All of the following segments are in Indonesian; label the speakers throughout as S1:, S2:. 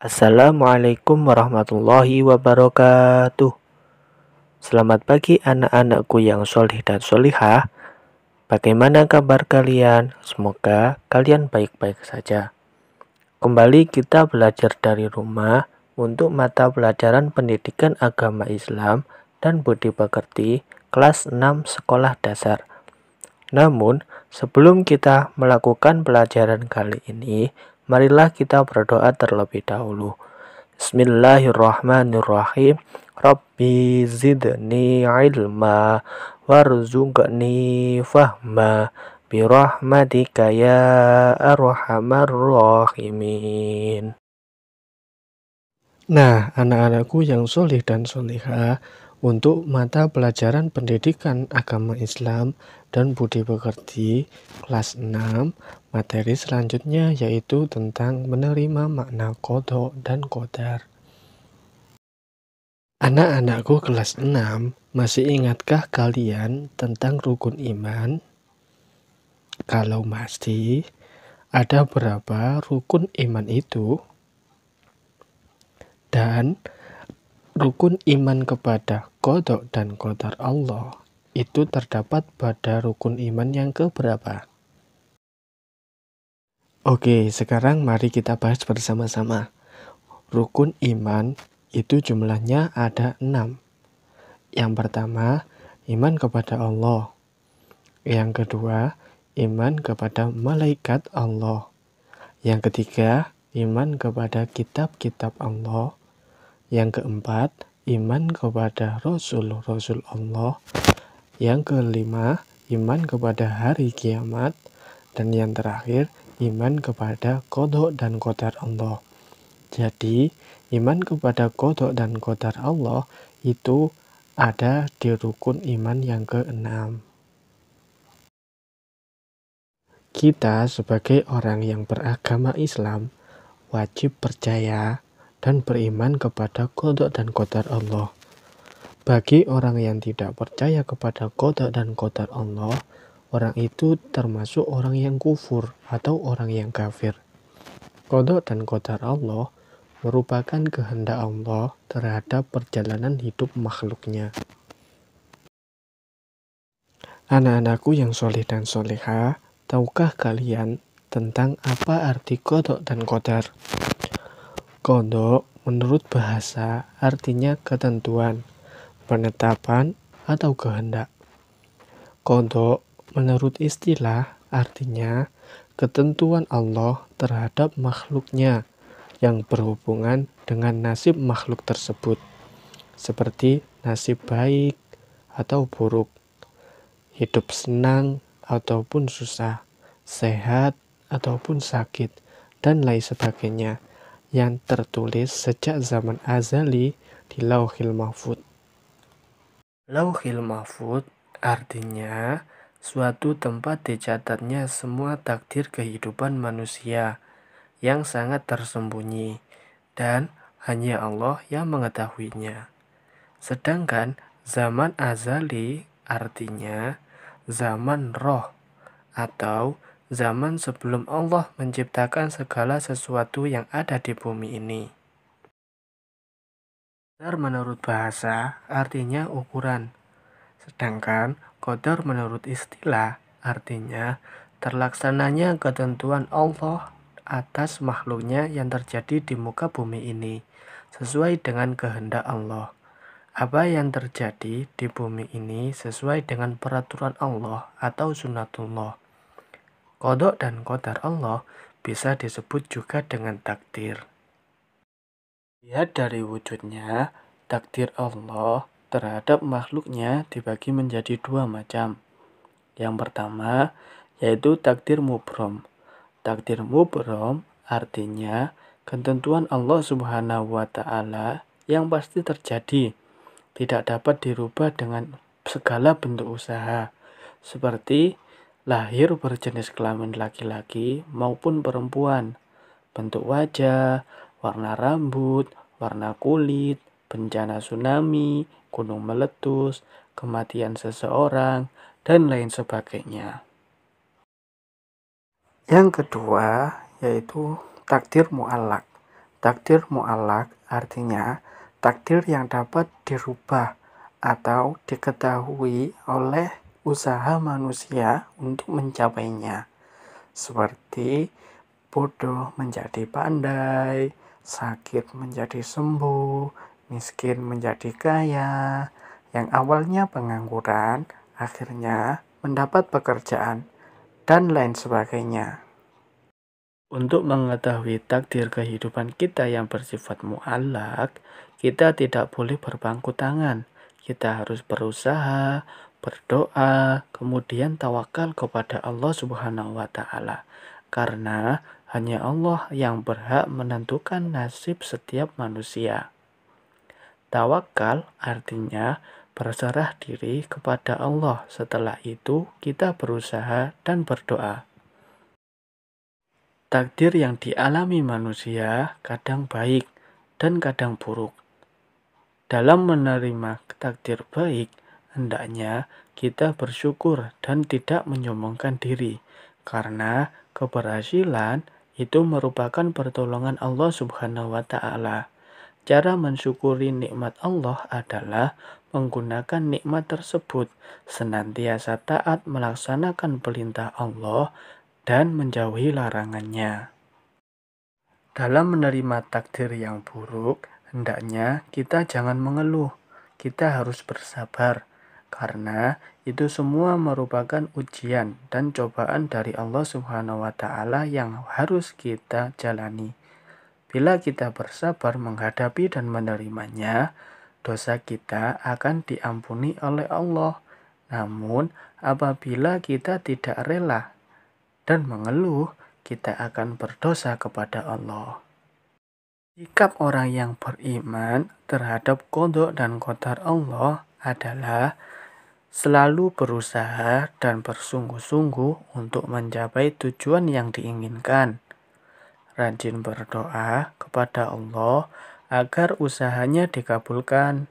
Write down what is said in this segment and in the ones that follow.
S1: Assalamualaikum warahmatullahi wabarakatuh. Selamat pagi anak-anakku yang solih dan solihah. Bagaimana kabar kalian? Semoga kalian baik-baik saja. Kembali kita belajar dari rumah untuk mata pelajaran pendidikan agama Islam dan budi pekerti kelas 6 sekolah dasar. Namun, sebelum kita melakukan pelajaran kali ini, marilah kita berdoa terlebih dahulu. Bismillahirrahmanirrahim. Rabbi zidni ilma warzuqni fahma birahmatika ya arhamar rahimin. Nah, anak-anakku yang solih dan solihah, untuk mata pelajaran pendidikan agama Islam dan budi pekerti kelas 6, materi selanjutnya yaitu tentang menerima makna qada dan qadar. Anak-anakku kelas 6, masih ingatkah kalian tentang rukun iman? Kalau masih, ada berapa rukun iman itu? Dan rukun iman kepada qada dan qadar Allah itu terdapat pada rukun iman yang keberapa? Oke, sekarang mari kita bahas bersama-sama. Rukun iman itu jumlahnya ada 6. Yang pertama, iman kepada Allah. Yang kedua, iman kepada malaikat Allah. Yang ketiga, iman kepada kitab-kitab Allah. Yang keempat, iman kepada Rasul-Rasul Allah. Yang kelima, iman kepada hari kiamat. Dan yang terakhir, iman kepada qada dan qadar Allah. Jadi, iman kepada qada dan qadar Allah itu ada di rukun iman yang ke-6. Kita sebagai orang yang beragama Islam wajib percaya dan beriman kepada qada dan qadar Allah. Bagi orang yang tidak percaya kepada qada dan qadar Allah, orang itu termasuk orang yang kufur atau orang yang kafir. Qada dan qadar Allah merupakan kehendak Allah terhadap perjalanan hidup makhluknya. Anak-anakku yang soleh dan solehah, tahukah kalian tentang apa arti qada dan qadar? Qada menurut bahasa artinya ketentuan, penetapan, atau kehendak. Qada menurut istilah artinya ketentuan Allah terhadap makhluknya yang berhubungan dengan nasib makhluk tersebut, seperti nasib baik atau buruk, hidup senang ataupun susah, sehat ataupun sakit, dan lain sebagainya, yang tertulis sejak zaman azali di Lauhil Mahfudz. Lauhil Mahfudz artinya suatu tempat dicatatnya semua takdir kehidupan manusia yang sangat tersembunyi dan hanya Allah yang mengetahuinya. Sedangkan zaman azali artinya zaman roh atau zaman sebelum Allah menciptakan segala sesuatu yang ada di bumi ini. Qadar menurut bahasa artinya ukuran, sedangkan qadar menurut istilah artinya terlaksananya ketentuan Allah atas makhluknya yang terjadi di muka bumi ini sesuai dengan kehendak Allah. Apa yang terjadi di bumi ini sesuai dengan peraturan Allah atau sunatullah. Qada dan qadar Allah bisa disebut juga dengan takdir. Lihat dari wujudnya, takdir Allah terhadap makhluknya dibagi menjadi 2 macam. Yang pertama, yaitu takdir mubrom. Takdir mubrom artinya ketentuan Allah Subhanahu wa Ta'ala yang pasti terjadi, tidak dapat dirubah dengan segala bentuk usaha, seperti lahir berjenis kelamin laki-laki maupun perempuan, bentuk wajah, warna rambut, warna kulit, bencana tsunami, gunung meletus, kematian seseorang, dan lain sebagainya. Yang kedua yaitu takdir mu'allaq. Takdir mu'allaq artinya takdir yang dapat dirubah atau diketahui oleh usaha manusia untuk mencapainya. Seperti bodoh menjadi pandai, sakit menjadi sembuh, miskin menjadi kaya, yang awalnya pengangguran akhirnya mendapat pekerjaan, dan lain sebagainya. Untuk mengetahui takdir kehidupan kita yang bersifat mu'allaq, kita tidak boleh berpangku tangan. Kita harus berusaha, berdoa, kemudian tawakal kepada Allah Subhanahu wa Ta'ala. Karena hanya Allah yang berhak menentukan nasib setiap manusia. Tawakal artinya berserah diri kepada Allah. Setelah itu kita berusaha dan berdoa. Takdir yang dialami manusia kadang baik dan kadang buruk. Dalam menerima takdir baik, hendaknya kita bersyukur dan tidak menyombongkan diri, karena keberhasilan itu merupakan pertolongan Allah Subhanahu wa Ta'ala. Cara mensyukuri nikmat Allah adalah menggunakan nikmat tersebut, senantiasa taat melaksanakan perintah Allah dan menjauhi larangannya. Dalam menerima takdir yang buruk, hendaknya kita jangan mengeluh. Kita harus bersabar, karena itu semua merupakan ujian dan cobaan dari Allah Subhanahu wa Ta'ala yang harus kita jalani. Bila kita bersabar menghadapi dan menerimanya, dosa kita akan diampuni oleh Allah. Namun, apabila kita tidak rela dan mengeluh, kita akan berdosa kepada Allah. Sikap orang yang beriman terhadap qada dan qadar Allah adalah selalu berusaha dan bersungguh-sungguh untuk mencapai tujuan yang diinginkan. Rajin berdoa kepada Allah agar usahanya dikabulkan.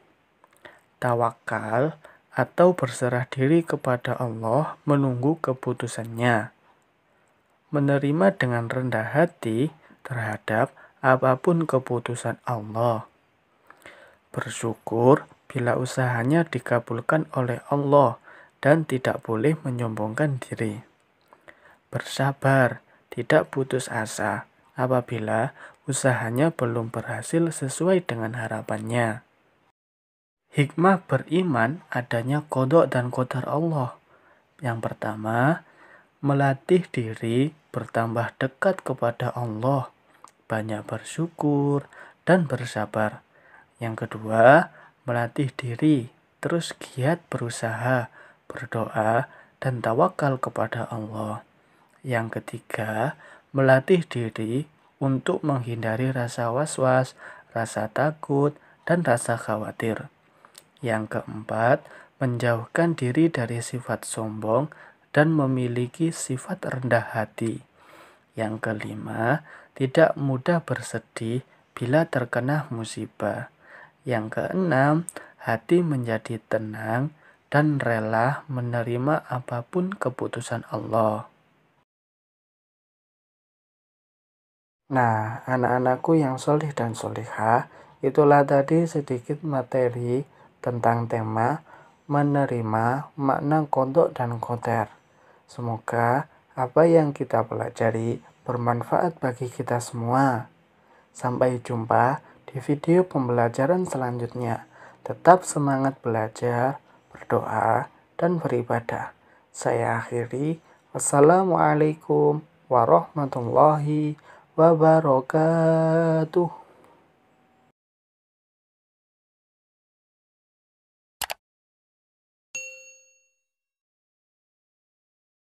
S1: Tawakal atau berserah diri kepada Allah menunggu keputusannya. Menerima dengan rendah hati terhadap apapun keputusan Allah. Bersyukur bila usahanya dikabulkan oleh Allah dan tidak boleh menyombongkan diri. Bersabar, tidak putus asa apabila usahanya belum berhasil sesuai dengan harapannya. Hikmah beriman adanya qada dan qadar Allah. Yang pertama, melatih diri bertambah dekat kepada Allah, banyak bersyukur dan bersabar. Yang kedua, melatih diri terus giat berusaha, berdoa dan tawakal kepada Allah. Yang ketiga, melatih diri untuk menghindari rasa was-was, rasa takut, dan rasa khawatir. Yang keempat, menjauhkan diri dari sifat sombong dan memiliki sifat rendah hati. Yang kelima, tidak mudah bersedih bila terkena musibah. Yang keenam, hati menjadi tenang dan rela menerima apapun keputusan Allah. Nah, anak-anakku yang solih dan solihah, itulah tadi sedikit materi tentang tema menerima makna qada dan qadar. Semoga apa yang kita pelajari bermanfaat bagi kita semua. Sampai jumpa di video pembelajaran selanjutnya. Tetap semangat belajar, berdoa, dan beribadah. Saya akhiri. Wassalamualaikum warahmatullahi wabarakatuh.